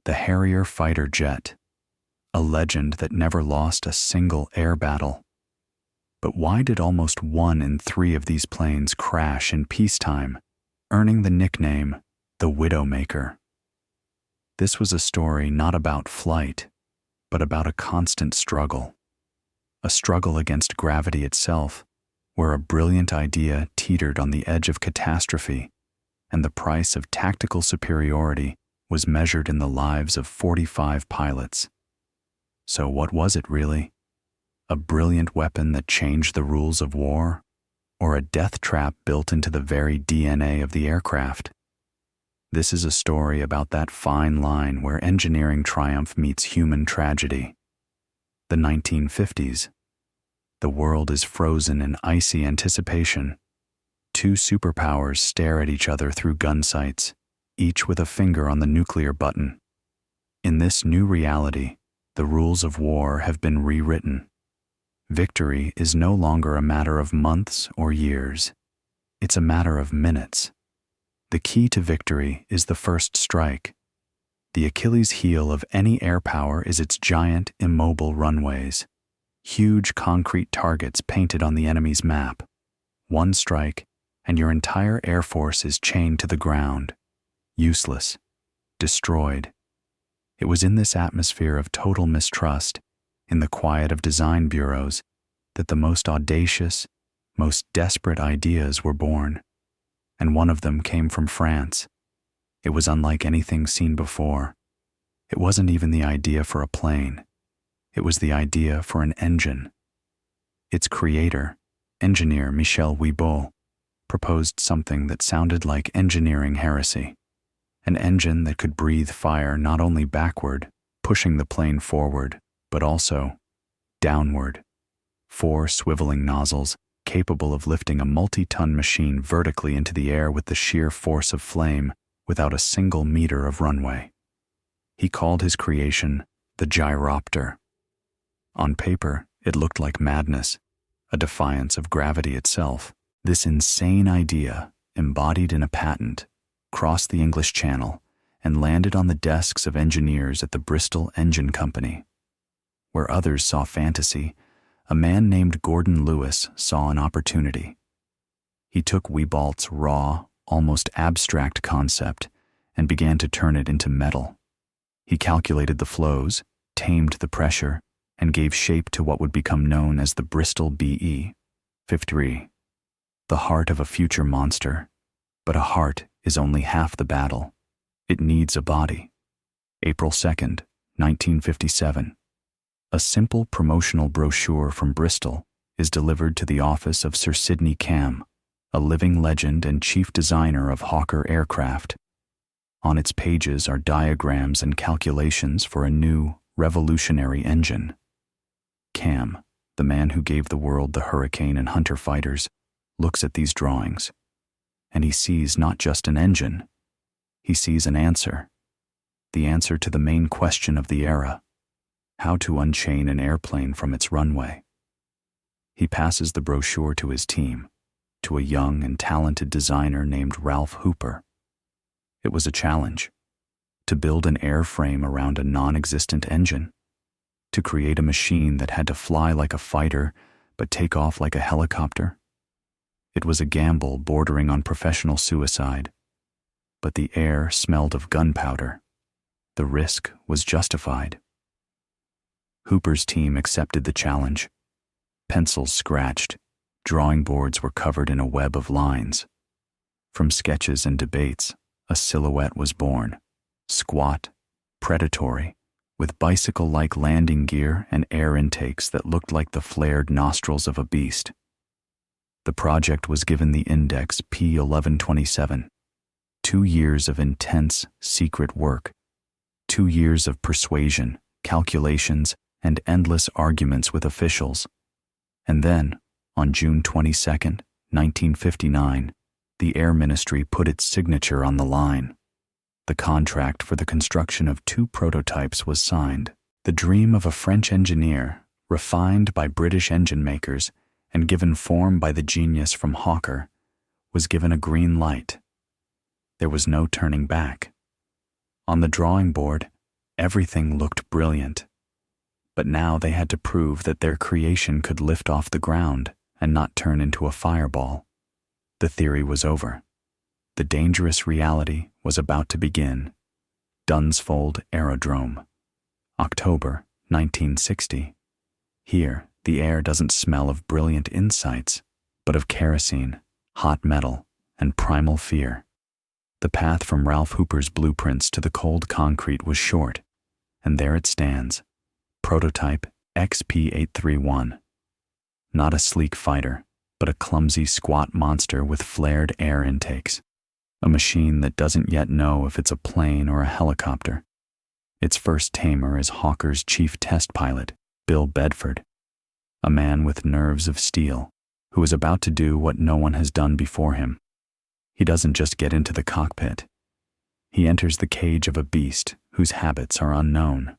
the Harrier fighter jet, a legend that never lost a single air battle. But why did almost 1 in 3 of these planes crash in peacetime, earning the nickname the Widowmaker? This was a story not about flight, but about a constant struggle. A struggle against gravity itself, where a brilliant idea teetered on the edge of catastrophe, and the price of tactical superiority was measured in the lives of 45 pilots. So what was it really? A brilliant weapon that changed the rules of war, or a death trap built into the very DNA of the aircraft? This is a story about that fine line where engineering triumph meets human tragedy. The 1950s. The world is frozen in icy anticipation. 2 superpowers stare at each other through gun sights, each with a finger on the nuclear button. In this new reality, the rules of war have been rewritten. Victory is no longer a matter of months or years. It's a matter of minutes. The key to victory is the first strike. The Achilles heel of any air power is its giant, immobile runways. Huge concrete targets painted on the enemy's map. 1 strike, and your entire air force is chained to the ground. Useless. Destroyed. It was in this atmosphere of total mistrust, in the quiet of design bureaus, that the most audacious, most desperate ideas were born. And one of them came from France. It was unlike anything seen before. It wasn't even the idea for a plane. It was the idea for an engine. Its creator, engineer Michel Wibeau, proposed something that sounded like engineering heresy. An engine that could breathe fire not only backward, pushing the plane forward, but also downward. 4 swiveling nozzles capable of lifting a multi-ton machine vertically into the air with the sheer force of flame without a single meter of runway. He called his creation the gyropter. On paper, it looked like madness, a defiance of gravity itself. This insane idea, embodied in a patent, crossed the English Channel and landed on the desks of engineers at the Bristol Engine Company. Where others saw fantasy, a man named Gordon Lewis saw an opportunity. He took Wibeau's raw, almost abstract concept and began to turn it into metal. He calculated the flows, tamed the pressure, and gave shape to what would become known as the Bristol BE-53. The heart of a future monster, but a heart is only half the battle. It needs a body. April 2nd, 1957. A simple promotional brochure from Bristol is delivered to the office of Sir Sidney Cam, a living legend and chief designer of Hawker aircraft. On its pages are diagrams and calculations for a new, revolutionary engine. Cam, the man who gave the world the Hurricane and Hunter fighters, looks at these drawings, and he sees not just an engine, he sees an answer. The answer to the main question of the era: how to unchain an airplane from its runway. He passes the brochure to his team, to a young and talented designer named Ralph Hooper. It was a challenge, to build an airframe around a non-existent engine, to create a machine that had to fly like a fighter but take off like a helicopter. It was a gamble bordering on professional suicide, but the air smelled of gunpowder. The risk was justified. Hooper's team accepted the challenge. Pencils scratched, drawing boards were covered in a web of lines. From sketches and debates, a silhouette was born, squat, predatory, with bicycle-like landing gear and air intakes that looked like the flared nostrils of a beast. The project was given the index P1127. 2 years of intense, secret work. 2 years of persuasion, calculations, and endless arguments with officials. And then, on June 22, 1959, the Air Ministry put its signature on the line. The contract for the construction of 2 prototypes was signed. The dream of a French engineer, refined by British engine makers and given form by the genius from Hawker, was given a green light. There was no turning back. On the drawing board, Everything looked brilliant. But now they had to prove that their creation could lift off the ground and not turn into a fireball. The theory was over. The dangerous reality was about to begin. Dunsfold Aerodrome, October 1960. Here, the air doesn't smell of brilliant insights, but of kerosene, hot metal, and primal fear. The path from Ralph Hooper's blueprints to the cold concrete was short, and there it stands, prototype XP-831. Not a sleek fighter, but a clumsy, squat monster with flared air intakes. A machine that doesn't yet know if it's a plane or a helicopter. Its first tamer is Hawker's chief test pilot, Bill Bedford, a man with nerves of steel, who is about to do what no one has done before him. He doesn't just get into the cockpit. He enters the cage of a beast whose habits are unknown.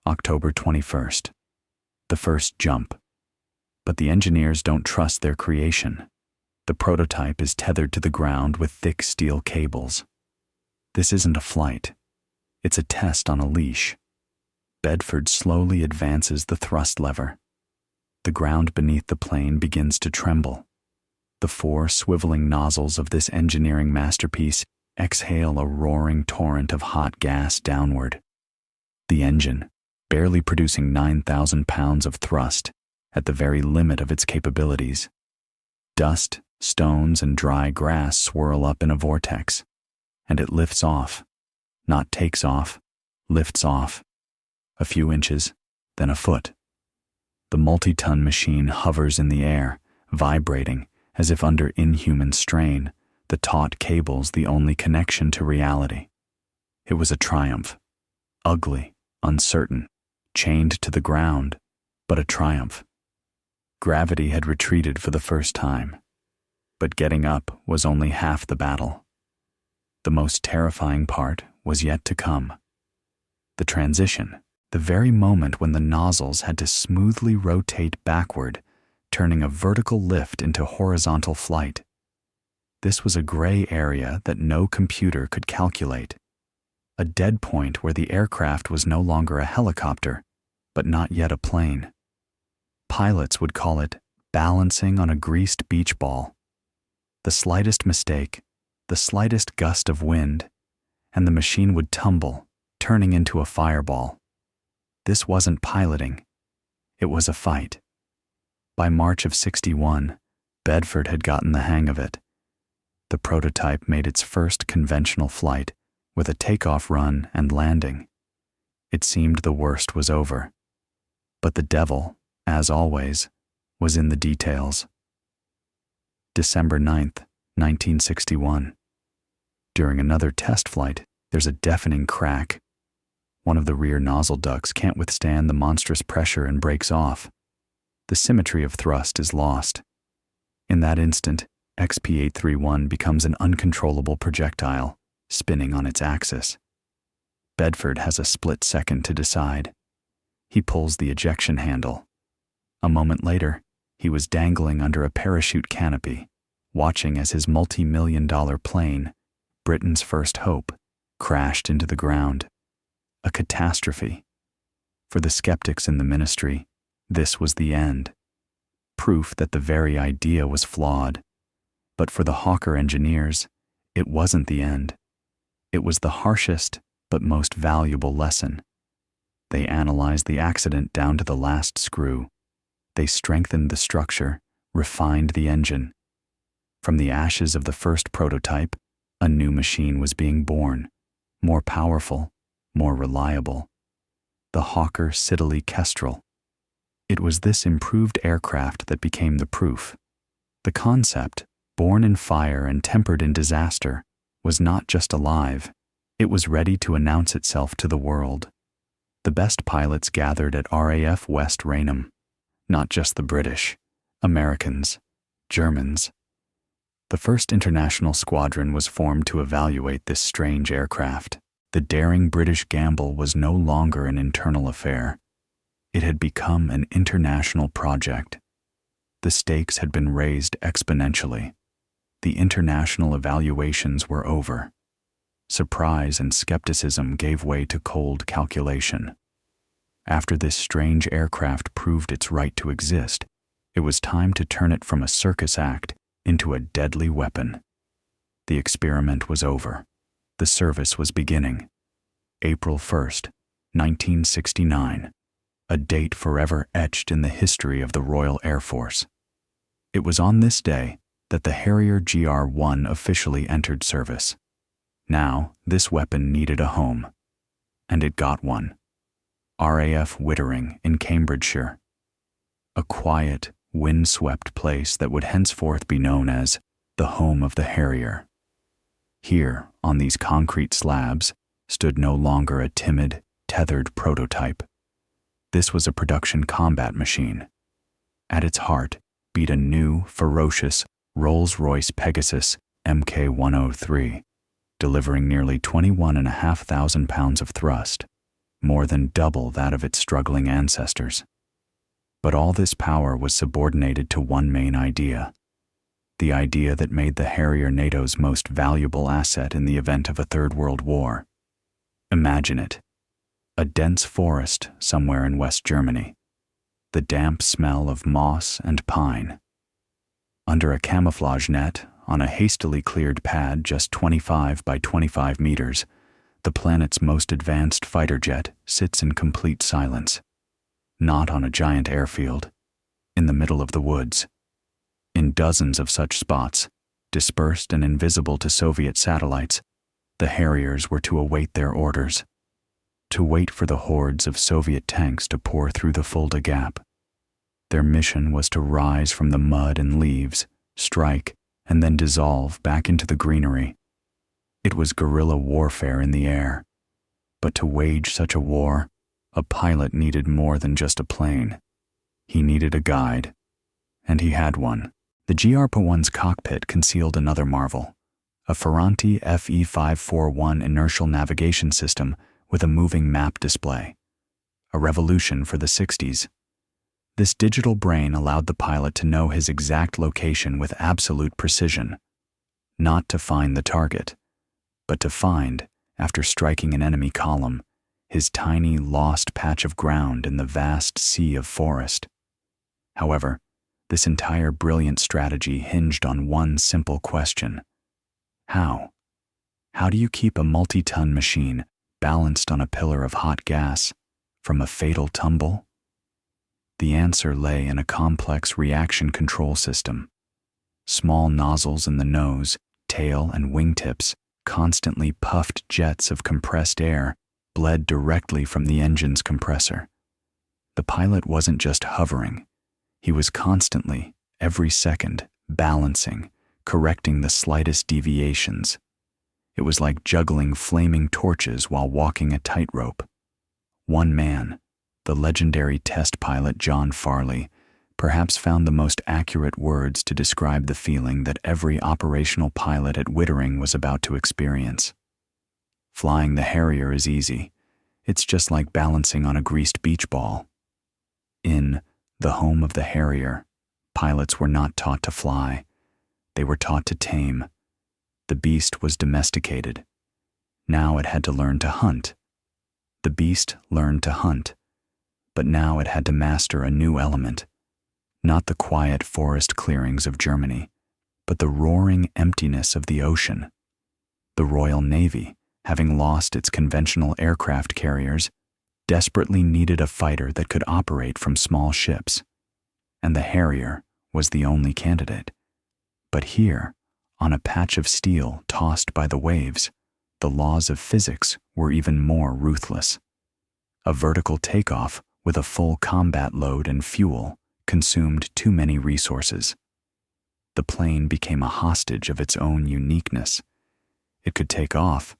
October 21st. The first jump. But the engineers don't trust their creation. The prototype is tethered to the ground with thick steel cables. This isn't a flight. It's a test on a leash. Bedford slowly advances the thrust lever. The ground beneath the plane begins to tremble. The four swiveling nozzles of this engineering masterpiece exhale a roaring torrent of hot gas downward. The engine, barely producing 9,000 pounds of thrust, at the very limit of its capabilities. Dust, stones, and dry grass swirl up in a vortex, and it lifts off. Not takes off, lifts off. A few inches, then a foot. The multi-ton machine hovers in the air, vibrating as if under inhuman strain, the taut cables the only connection to reality. It was a triumph. Ugly, uncertain, chained to the ground, but a triumph. Gravity had retreated for the first time, but getting up was only half the battle. The most terrifying part was yet to come. The transition, the very moment when the nozzles had to smoothly rotate backward, turning a vertical lift into horizontal flight. This was a gray area that no computer could calculate. A dead point where the aircraft was no longer a helicopter, but not yet a plane. Pilots would call it balancing on a greased beach ball. The slightest mistake, the slightest gust of wind, and the machine would tumble, turning into a fireball. This wasn't piloting. It was a fight. By March of '61, Bedford had gotten the hang of it. The prototype made its first conventional flight, with a takeoff run and landing. It seemed the worst was over. But the devil, as always, was in the details. December 9th, 1961. During another test flight, there's a deafening crack. One of the rear nozzle ducts can't withstand the monstrous pressure and breaks off. The symmetry of thrust is lost. In that instant, XP-831 becomes an uncontrollable projectile, spinning on its axis. Bedford has a split second to decide. He pulls the ejection handle. A moment later, he was dangling under a parachute canopy, watching as his multi-million-dollar plane, Britain's first hope, crashed into the ground. A catastrophe. For the skeptics in the ministry, this was the end. Proof that the very idea was flawed. But for the Hawker engineers, it wasn't the end. It was the harshest but most valuable lesson. They analyzed the accident down to the last screw. They strengthened the structure, refined the engine. From the ashes of the first prototype, a new machine was being born, more powerful, more reliable. The Hawker Siddeley Kestrel. It was this improved aircraft that became the proof. The concept, born in fire and tempered in disaster, was not just alive, it was ready to announce itself to the world. The best pilots gathered at RAF West Raynham. Not just the British, Americans, Germans. The first international squadron was formed to evaluate this strange aircraft. The daring British gamble was no longer an internal affair. It had become an international project. The stakes had been raised exponentially. The international evaluations were over. surprise and skepticism gave way to cold calculation. After this strange aircraft proved its right to exist, it was time to turn it from a circus act into a deadly weapon. The experiment was over. The service was beginning. April 1st, 1969, a date forever etched in the history of the Royal Air Force. It was on this day that the Harrier GR-1 officially entered service. Now, this weapon needed a home. And it got one. RAF Wittering in Cambridgeshire. A quiet, wind-swept place that would henceforth be known as the home of the Harrier. Here, on these concrete slabs, stood no longer a timid, tethered prototype. This was a production combat machine. At its heart beat a new, ferocious Rolls-Royce Pegasus Mk103, delivering nearly 21,500 pounds of thrust, more than double that of its struggling ancestors. But all this power was subordinated to one main idea, the idea that made the Harrier NATO's most valuable asset in the event of a Third World War. Imagine it. A dense forest somewhere in West Germany. The damp smell of moss and pine. Under a camouflage net, on a hastily cleared pad just 25 by 25 meters, the planet's most advanced fighter jet sits in complete silence. Not on a giant airfield. In the middle of the woods. In dozens of such spots, dispersed and invisible to Soviet satellites, the Harriers were to await their orders. To wait for the hordes of Soviet tanks to pour through the Fulda Gap. Their mission was to rise from the mud and leaves, strike, and then dissolve back into the greenery. It was guerrilla warfare in the air. But to wage such a war, a pilot needed more than just a plane. He needed a guide. And he had one. The GR-1's cockpit concealed another marvel, a Ferranti FE541 inertial navigation system with a moving map display. A revolution for the 60s. This digital brain allowed the pilot to know his exact location with absolute precision. Not to find the target, but to find, after striking an enemy column, his tiny lost patch of ground in the vast sea of forest. However, this entire brilliant strategy hinged on one simple question. How? How do you keep a multi-ton machine balanced on a pillar of hot gas from a fatal tumble? The answer lay in a complex reaction control system. Small nozzles in the nose, tail, and wingtips constantly puffed jets of compressed air bled directly from the engine's compressor. The pilot wasn't just hovering. He was constantly, every second, balancing, correcting the slightest deviations. It was like juggling flaming torches while walking a tightrope. One man, the legendary test pilot John Farley, perhaps found the most accurate words to describe the feeling that every operational pilot at Wittering was about to experience. Flying the Harrier is easy. It's just like balancing on a greased beach ball. In the home of the Harrier, pilots were not taught to fly. They were taught to tame. The beast was domesticated. Now it had to learn to hunt. The beast learned to hunt. But now it had to master a new element. Not the quiet forest clearings of Germany, but the roaring emptiness of the ocean. The Royal Navy, having lost its conventional aircraft carriers, desperately needed a fighter that could operate from small ships. And the Harrier was the only candidate. But here, on a patch of steel tossed by the waves, the laws of physics were even more ruthless. A vertical takeoff with a full combat load and fuel consumed too many resources. The plane became a hostage of its own uniqueness. It could take off,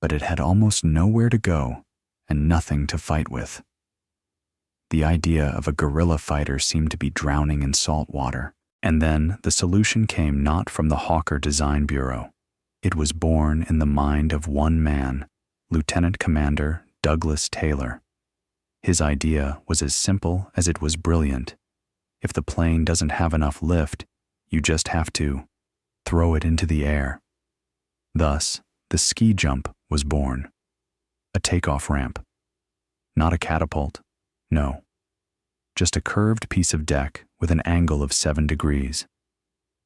but it had almost nowhere to go and nothing to fight with. The idea of a guerrilla fighter seemed to be drowning in salt water. And then the solution came not from the Hawker Design Bureau. It was born in the mind of one man, Lieutenant Commander Douglas Taylor. His idea was as simple as it was brilliant. If the plane doesn't have enough lift, you just have to throw it into the air. Thus, The ski jump was born. A takeoff ramp. Not a catapult, no. Just a curved piece of deck with an angle of 7 degrees.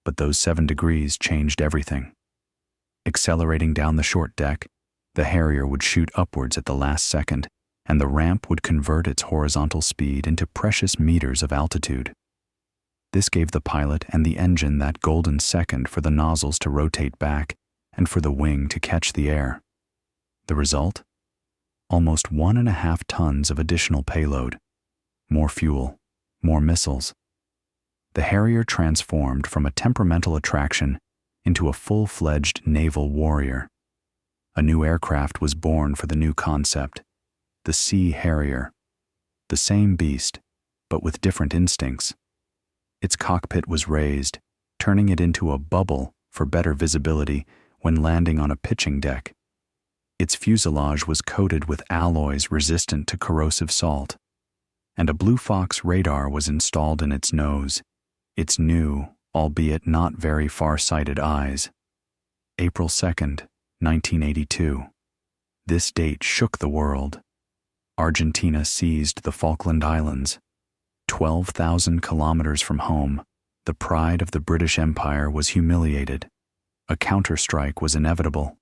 But those 7 degrees changed everything. Accelerating down the short deck, the Harrier would shoot upwards at the last second, and the ramp would convert its horizontal speed into precious meters of altitude. This gave the pilot and the engine that golden second for the nozzles to rotate back and for the wing to catch the air. The result? Almost 1.5 tons of additional payload. More fuel, more missiles. The Harrier transformed from a temperamental attraction into a full-fledged naval warrior. A new aircraft was born for the new concept, the Sea Harrier. The same beast, but with different instincts. Its cockpit was raised, turning it into a bubble for better visibility when landing on a pitching deck. Its fuselage was coated with alloys resistant to corrosive salt, and a Blue Fox radar was installed in its nose, its new, albeit not very far-sighted eyes. April 2nd, 1982. This date shook the world. Argentina seized the Falkland Islands. 12,000 kilometers from home, the pride of the British Empire was humiliated. A counterstrike was inevitable.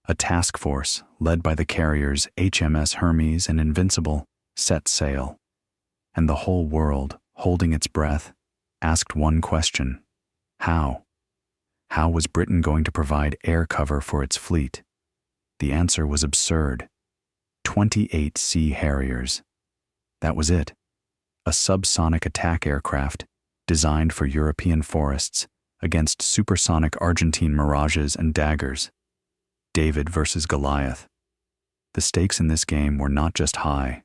A task force, led by the carriers HMS Hermes and Invincible, set sail. And the whole world, holding its breath, asked one question: how? How was Britain going to provide air cover for its fleet? The answer was absurd. 28 Sea Harriers. That was it. A subsonic attack aircraft designed for European forests against supersonic Argentine Mirages and daggers. David versus Goliath. The stakes in this game were not just high.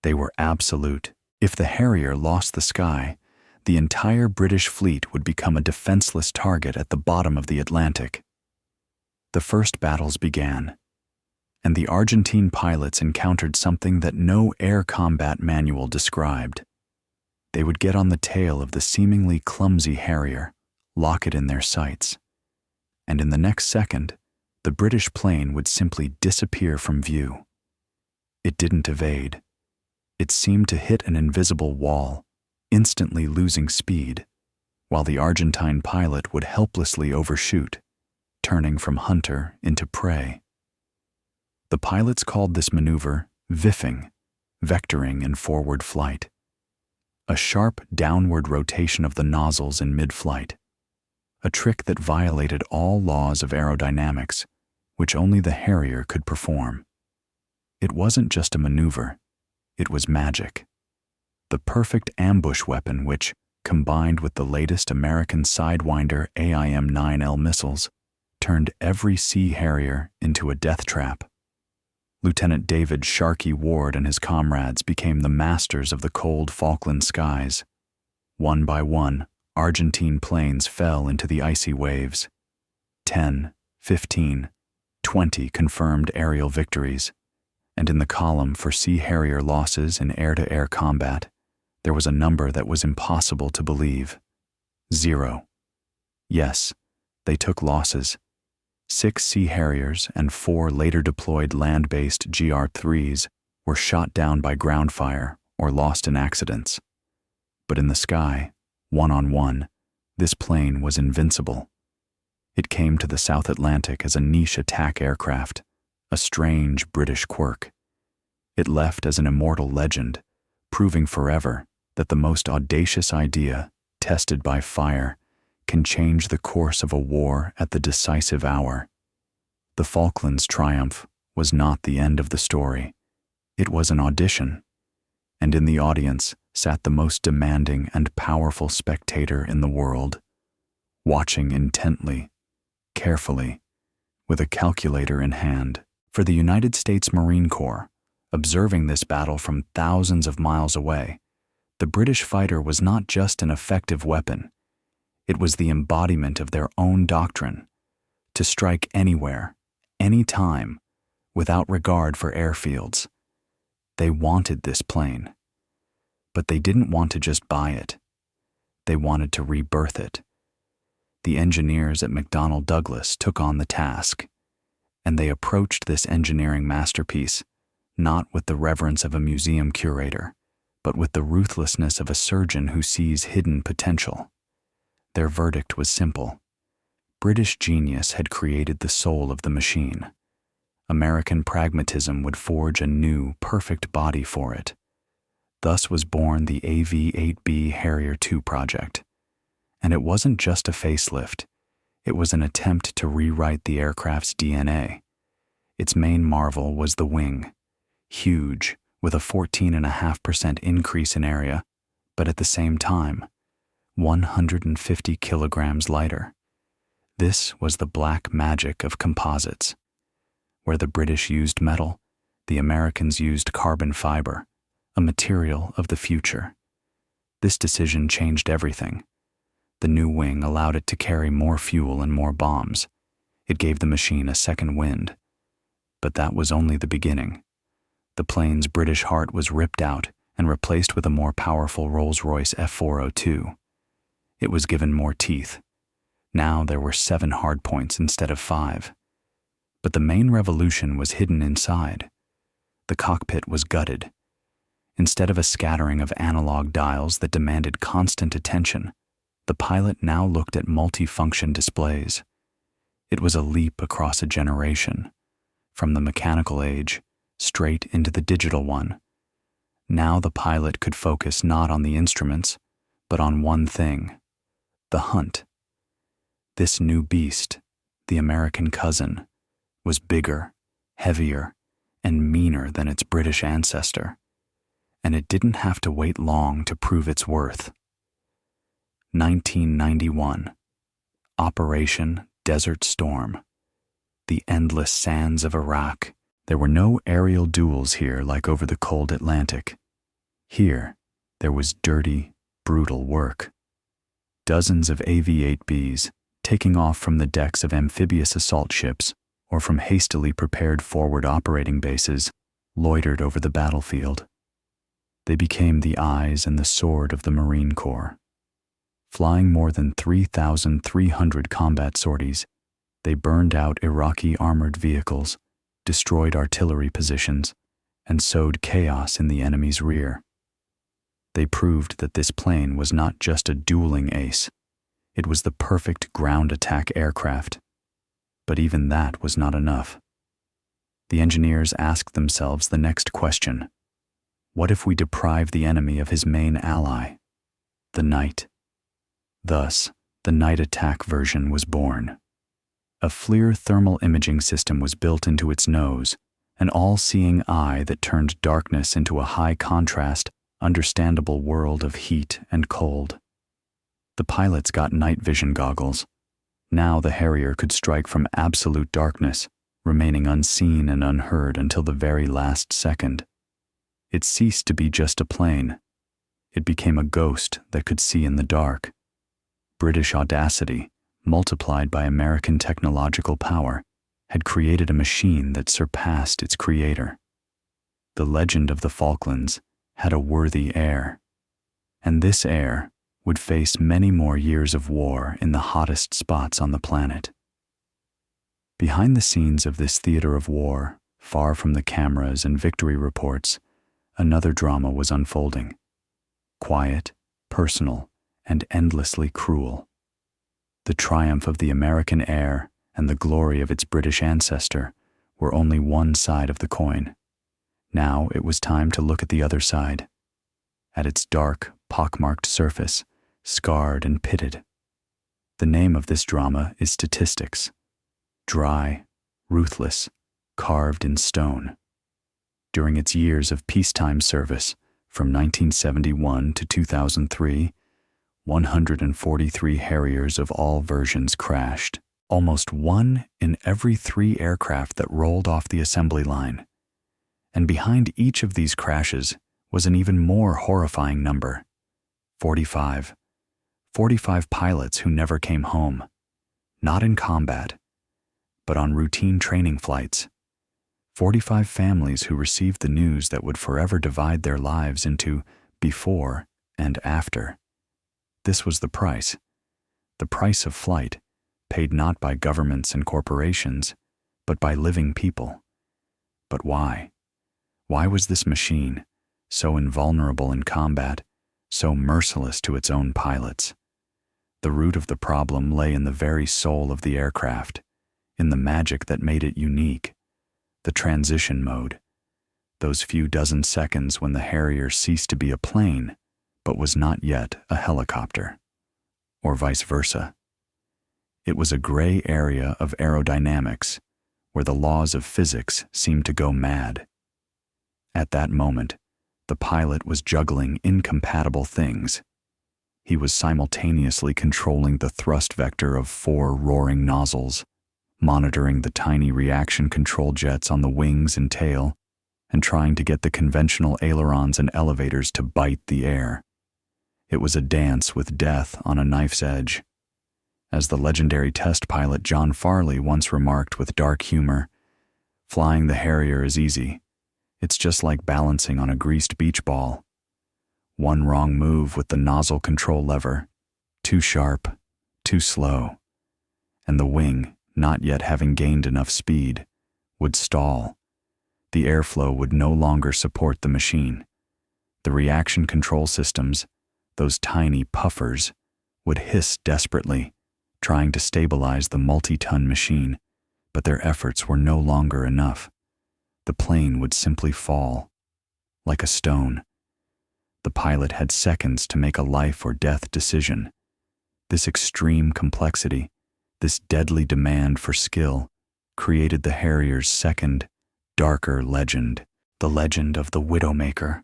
They were absolute. If the Harrier lost the sky, the entire British fleet would become a defenseless target at the bottom of the Atlantic. The first battles began, and the Argentine pilots encountered something that no air combat manual described. They would get on the tail of the seemingly clumsy Harrier, lock it in their sights, and in the next second, the British plane would simply disappear from view. It didn't evade. It seemed to hit an invisible wall, instantly losing speed, while the Argentine pilot would helplessly overshoot, turning from hunter into prey. The pilots called this maneuver VIFing, vectoring in forward flight, a sharp downward rotation of the nozzles in mid-flight, a trick that violated all laws of aerodynamics, which only the Harrier could perform. It wasn't just a maneuver, it was magic. The perfect ambush weapon which, combined with the latest American Sidewinder AIM-9L missiles, turned every Sea Harrier into a death trap. Lieutenant David Sharkey Ward and his comrades became the masters of the cold Falkland skies. One by one, Argentine planes fell into the icy waves. 10, 15, 20 confirmed aerial victories, and in the column for Sea Harrier losses in air-to-air combat, there was a number that was impossible to believe. 0. Yes, they took losses. 6 Sea Harriers and 4 later deployed land-based GR-3s were shot down by ground fire or lost in accidents. But in the sky, one-on-one, this plane was invincible. It came to the South Atlantic as a niche attack aircraft, a strange British quirk. It left as an immortal legend, proving forever that the most audacious idea, tested by fire, can change the course of a war at the decisive hour. The Falklands triumph was not the end of the story. It was an audition, and in the audience sat the most demanding and powerful spectator in the world, watching intently, carefully, with a calculator in hand. For the United States Marine Corps, observing this battle from thousands of miles away, the British fighter was not just an effective weapon. It was the embodiment of their own doctrine, to strike anywhere, any time, without regard for airfields. They wanted this plane, but they didn't want to just buy it. They wanted to rebirth it. The engineers at McDonnell Douglas took on the task. And they approached this engineering masterpiece not with the reverence of a museum curator, but with the ruthlessness of a surgeon who sees hidden potential. Their verdict was simple. British genius had created the soul of the machine. American pragmatism would forge a new, perfect body for it. Thus was born the AV-8B Harrier II project. And it wasn't just a facelift. It was an attempt to rewrite the aircraft's DNA. Its main marvel was the wing. Huge, with a 14.5% increase in area, but at the same time, 150 kilograms lighter. This was the black magic of composites. Where the British used metal, the Americans used carbon fiber, a material of the future. This decision changed everything. The new wing allowed it to carry more fuel and more bombs. It gave the machine a second wind. But that was only the beginning. The plane's British heart was ripped out and replaced with a more powerful Rolls-Royce F402. It was given more teeth. Now there were 7 hardpoints instead of 5. But the main revolution was hidden inside. The cockpit was gutted. Instead of a scattering of analog dials that demanded constant attention, the pilot now looked at multi-function displays. It was a leap across a generation, from the mechanical age straight into the digital one. Now the pilot could focus not on the instruments, but on one thing: the hunt. This new beast, the American cousin, was bigger, heavier, and meaner than its British ancestor, and it didn't have to wait long to prove its worth. 1991. Operation Desert Storm. The endless sands of Iraq. There were no aerial duels here like over the cold Atlantic. Here, there was dirty, brutal work. Dozens of AV-8Bs, taking off from the decks of amphibious assault ships or from hastily prepared forward operating bases, loitered over the battlefield. They became the eyes and the sword of the Marine Corps. Flying more than 3,300 combat sorties, they burned out Iraqi armored vehicles, destroyed artillery positions, and sowed chaos in the enemy's rear. They proved that this plane was not just a dueling ace. It was the perfect ground attack aircraft. But even that was not enough. The engineers asked themselves the next question: what if we deprive the enemy of his main ally, the night? Thus, the night attack version was born. A FLIR thermal imaging system was built into its nose, an all-seeing eye that turned darkness into a high-contrast, understandable world of heat and cold. The pilots got night vision goggles. Now the Harrier could strike from absolute darkness, remaining unseen and unheard until the very last second. It ceased to be just a plane. It became a ghost that could see in the dark. British audacity, multiplied by American technological power, had created a machine that surpassed its creator. The legend of the Falklands had a worthy heir, and this heir would face many more years of war in the hottest spots on the planet. Behind the scenes of this theater of war, far from the cameras and victory reports, another drama was unfolding. Quiet, personal, and endlessly cruel. The triumph of the American heir and the glory of its British ancestor were only one side of the coin. Now it was time to look at the other side, at its dark, pockmarked surface, scarred and pitted. The name of this drama is statistics. Dry, ruthless, carved in stone. During its years of peacetime service, from 1971 to 2003, 143 Harriers of all versions crashed, almost 1 in every 3 aircraft that rolled off the assembly line. And behind each of these crashes was an even more horrifying number: 45. 45 pilots who never came home, not in combat, but on routine training flights. 45 families who received the news that would forever divide their lives into before and after. This was the price of flight, paid not by governments and corporations, but by living people. But why? Why was this machine, so invulnerable in combat, so merciless to its own pilots? The root of the problem lay in the very soul of the aircraft, in the magic that made it unique, the transition mode, those few dozen seconds when the Harrier ceased to be a plane, but was not yet a helicopter, or vice versa. It was a gray area of aerodynamics where the laws of physics seemed to go mad. At that moment, the pilot was juggling incompatible things. He was simultaneously controlling the thrust vector of 4 roaring nozzles, monitoring the tiny reaction control jets on the wings and tail, and trying to get the conventional ailerons and elevators to bite the air. It was a dance with death on a knife's edge. As the legendary test pilot John Farley once remarked with dark humor, "Flying the Harrier is easy. It's just like balancing on a greased beach ball. One wrong move with the nozzle control lever, too sharp, too slow, and the wing, not yet having gained enough speed, would stall. The airflow would no longer support the machine. The reaction control systems, those tiny puffers, would hiss desperately, trying to stabilize the multi-ton machine, but their efforts were no longer enough. The plane would simply fall, like a stone. The pilot had seconds to make a life or death decision. This extreme complexity, this deadly demand for skill, created the Harrier's second, darker legend, the legend of the Widowmaker.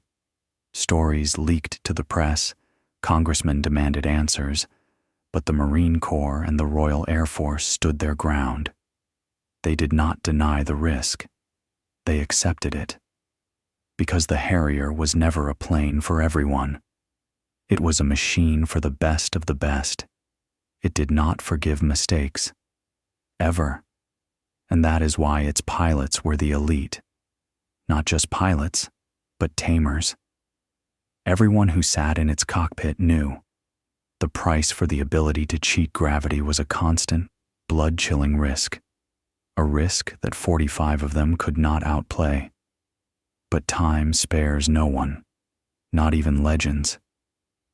Stories leaked to the press, congressmen demanded answers, but the Marine Corps and the Royal Air Force stood their ground. They did not deny the risk. They accepted it. Because the Harrier was never a plane for everyone. It was a machine for the best of the best. It did not forgive mistakes. Ever. And that is why its pilots were the elite. Not just pilots, but tamers. Everyone who sat in its cockpit knew. The price for the ability to cheat gravity was a constant, blood-chilling risk. A risk that 45 of them could not outplay. But time spares no one, not even legends.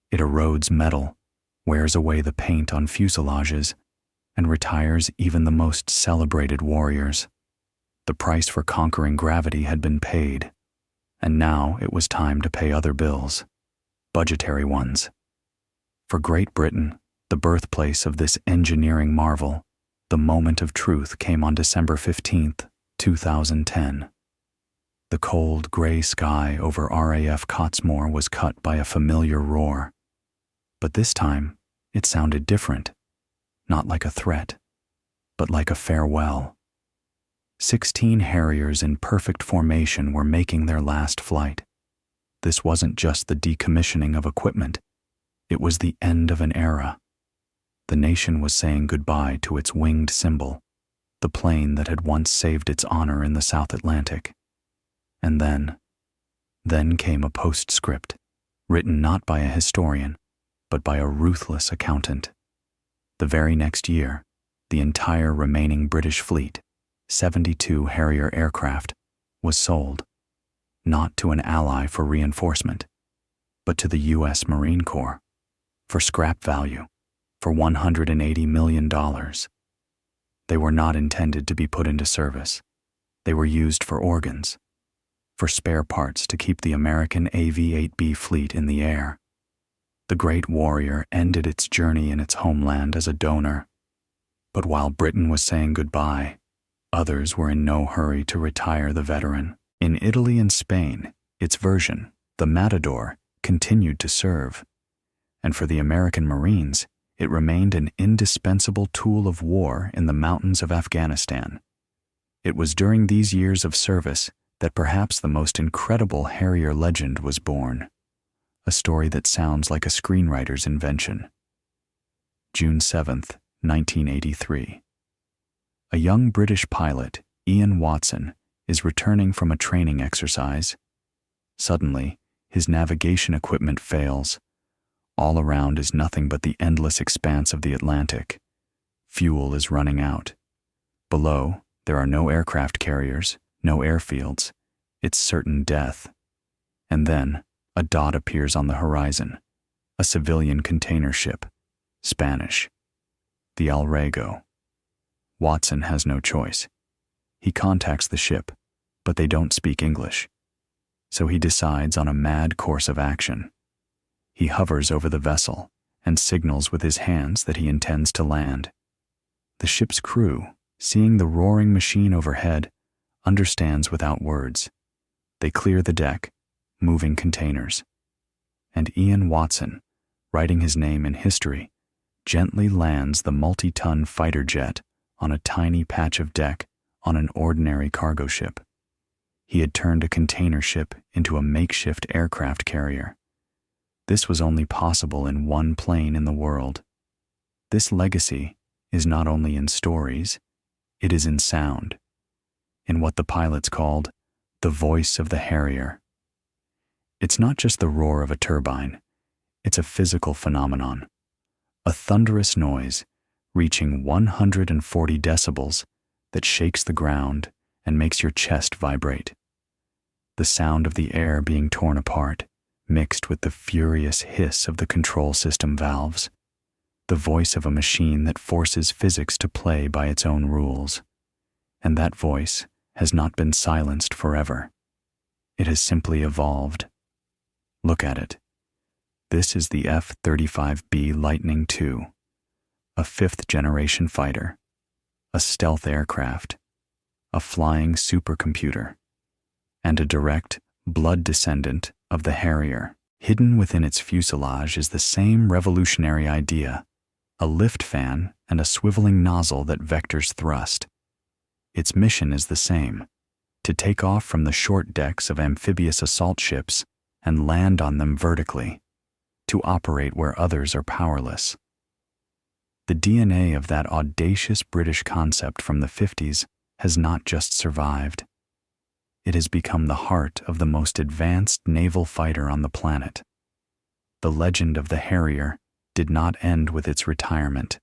It erodes metal, wears away the paint on fuselages, and retires even the most celebrated warriors. The price for conquering gravity had been paid, and now it was time to pay other bills, budgetary ones. For Great Britain, the birthplace of this engineering marvel, the moment of truth came on December 15th, 2010. The cold, gray sky over RAF Cottesmore was cut by a familiar roar. But this time, it sounded different. Not like a threat, but like a farewell. 16 Harriers in perfect formation were making their last flight. This wasn't just the decommissioning of equipment. It was the end of an era. The nation was saying goodbye to its winged symbol, the plane that had once saved its honor in the South Atlantic. And then came a postscript, written not by a historian, but by a ruthless accountant. The very next year, the entire remaining British fleet, 72 Harrier aircraft, was sold, not to an ally for reinforcement, but to the U.S. Marine Corps, for scrap value, for $180 million. They were not intended to be put into service. They were used for organs, for spare parts to keep the American AV-8B fleet in the air. The great warrior ended its journey in its homeland as a donor. But while Britain was saying goodbye, others were in no hurry to retire the veteran. In Italy and Spain, its version, the Matador, continued to serve. And for the American Marines, it remained an indispensable tool of war in the mountains of Afghanistan. It was during these years of service that perhaps the most incredible Harrier legend was born, a story that sounds like a screenwriter's invention. June 7th, 1983. A young British pilot, Ian Watson, is returning from a training exercise. Suddenly, his navigation equipment fails. All around is nothing but the endless expanse of the Atlantic. Fuel is running out. Below, There are no aircraft carriers, no airfields. It's certain death. And then, a dot appears on the horizon. A civilian container ship. Spanish. The Alrego. Watson has no choice. He contacts the ship, but they don't speak English. So he decides on a mad course of action. He hovers over the vessel and signals with his hands that he intends to land. The ship's crew, seeing the roaring machine overhead, understands without words. They clear the deck, moving containers. And Ian Watson, writing his name in history, gently lands the multi-ton fighter jet on a tiny patch of deck on an ordinary cargo ship. He had turned a container ship into a makeshift aircraft carrier. This was only possible in one plane in the world. This legacy is not only in stories, it is in sound, in what the pilots called the voice of the Harrier. It's not just the roar of a turbine, it's a physical phenomenon, a thunderous noise reaching 140 decibels that shakes the ground and makes your chest vibrate. The sound of the air being torn apart, mixed with the furious hiss of the control system valves, the voice of a machine that forces physics to play by its own rules. And that voice has not been silenced forever. It has simply evolved. Look at it. This is the F-35B Lightning II, a fifth-generation fighter, a stealth aircraft, a flying supercomputer, and a direct, blood descendant of the Harrier. Hidden within its fuselage is the same revolutionary idea, a lift fan and a swiveling nozzle that vectors thrust. Its mission is the same, to take off from the short decks of amphibious assault ships and land on them vertically, to operate where others are powerless. The DNA of that audacious British concept from the 50s has not just survived. It has become the heart of the most advanced naval fighter on the planet. The legend of the Harrier did not end with its retirement.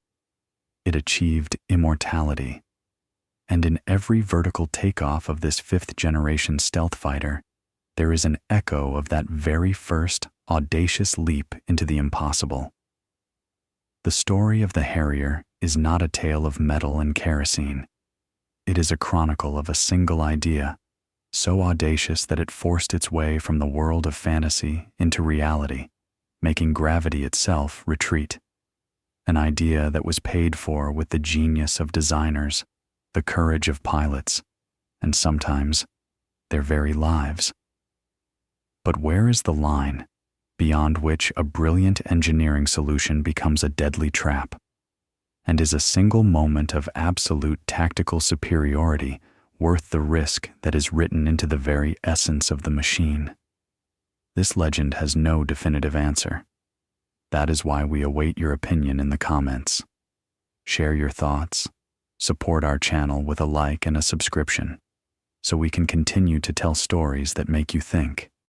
It achieved immortality. And in every vertical takeoff of this fifth-generation stealth fighter, there is an echo of that very first audacious leap into the impossible. The story of the Harrier is not a tale of metal and kerosene. It is a chronicle of a single idea, so audacious that it forced its way from the world of fantasy into reality, making gravity itself retreat. An idea that was paid for with the genius of designers, the courage of pilots, and sometimes their very lives. But where is the line beyond which a brilliant engineering solution becomes a deadly trap? And is a single moment of absolute tactical superiority worth the risk that is written into the very essence of the machine? This legend has no definitive answer. That is why we await your opinion in the comments. Share your thoughts. Support our channel with a like and a subscription, so we can continue to tell stories that make you think.